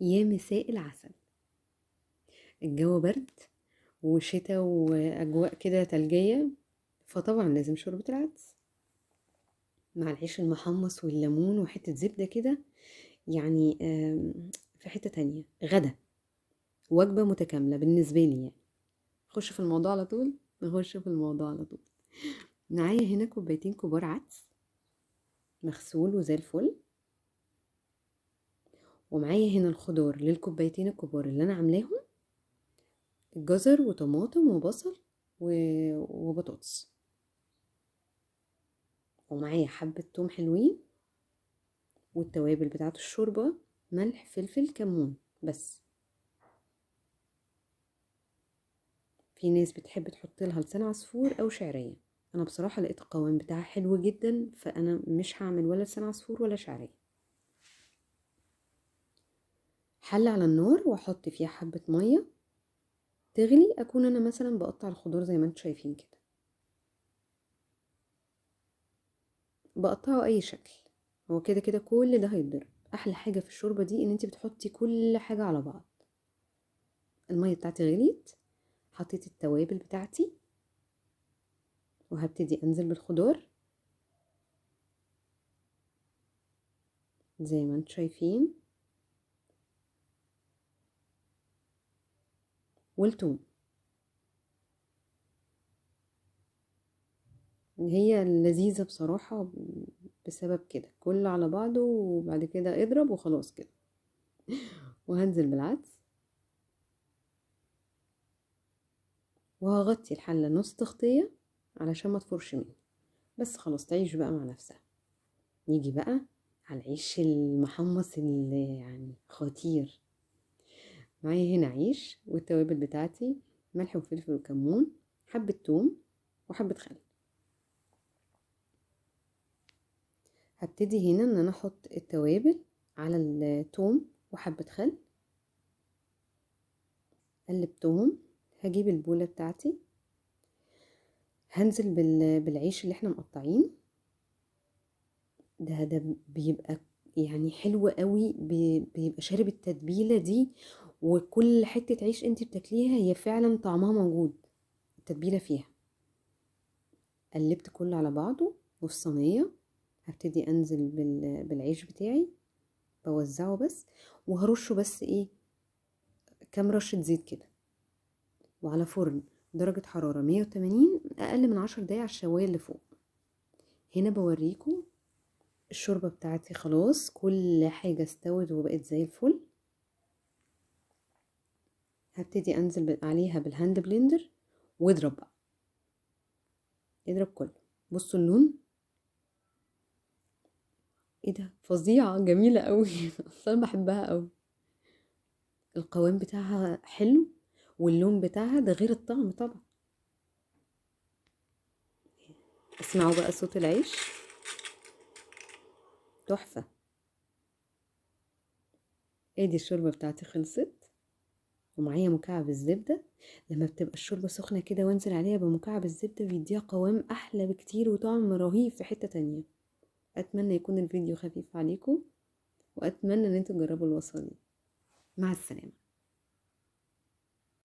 يا مساء العسل. الجو برد وشتا واجواء كده تلجية، فطبعا لازم شوربة العدس مع العيش المحمص والليمون وحتة زبدة كده. يعني في حتة تانية غدا، وجبة متكاملة بالنسبة لي يعني. نخش في الموضوع على طول. معايا هنا كوبايتين كبار عدس مغسول وزي الفل، ومعايا هنا الخضار للكوبايتين الكبار اللي انا عاملاهم: جزر وطماطم وبصل وبطاطس، ومعايا حبة توم حلوين، والتوابل بتاعة الشوربة: ملح فلفل كمون بس. في ناس بتحب تحط لها لسان عصفور او شعرية، انا بصراحة لقيت القوام بتاعها حلو جدا، فانا مش هعمل ولا لسان عصفور ولا شعرية. حل على النار واحط فيها حبة مية تغلي، اكون انا مثلا بقطع الخضار زي ما انتم شايفين كده، بقطعه اي شكل. هو كده كده كل ده هيتضرب. احلى حاجة في الشوربة دي ان انت بتحطي كل حاجة على بعض. المية بتاعتي غليت، حطيت التوابل بتاعتي، وهبتدي انزل بالخضار زي ما انتم شايفين، والثوم. هي لذيذة بصراحة بسبب كده، كله على بعضه وبعد كده اضرب وخلاص كده. وهنزل بالعدس، وهغطي الحلة نص تغطية علشان ما تفرش مني، بس خلاص تعيش بقى مع نفسها. نيجي بقى على العيش المحمص اللي يعني خطير. معايا هنا عيش والتوابل بتاعتي: ملح وفلفل وكمون، حبة توم، وحبة خل. هبتدي هنا ان انا احط التوابل على التوم وحبة خل، قلبتهم. هجيب البولة بتاعتي، هنزل بالعيش اللي احنا مقطعين ده بيبقى يعني حلو قوي، بيبقى شارب التتبيلة دي، وكل حتة عيش انت بتاكليها هي فعلا طعمها موجود، التتبيلة فيها. قلبت كله على بعضه وفي صينية. هبتدي انزل بالعيش بتاعي، بوزعه بس، وهرشه بس ايه، كام رشة زيت كده، وعلى فرن درجة حرارة 180، اقل من 10 دقايق على الشواية اللي فوق. هنا بوريكم الشوربة بتاعتي خلاص كل حاجة استوت وبقت زي الفل. هبتدي انزل عليها بالهاند بلندر، واضرب بقى، اضرب كله. بصوا اللون، ايه ده، فظيعة جميلة قوي. اصلا بحبها قوي، القوام بتاعها حلو واللون بتاعها ده غير الطعم طبعا. اسمعوا بقى صوت العيش، تحفة. ادي الشوربة بتاعتي خلصت، ومعايا مكعب الزبدة. لما بتبقى الشوربة سخنة كده وانزل عليها بمكعب الزبدة بيديها قوام احلى بكتير وطعم رهيب في حتة تانية. اتمنى يكون الفيديو خفيف عليكم، واتمنى ان انتوا تجربوا الوصفة دي. مع السلامة.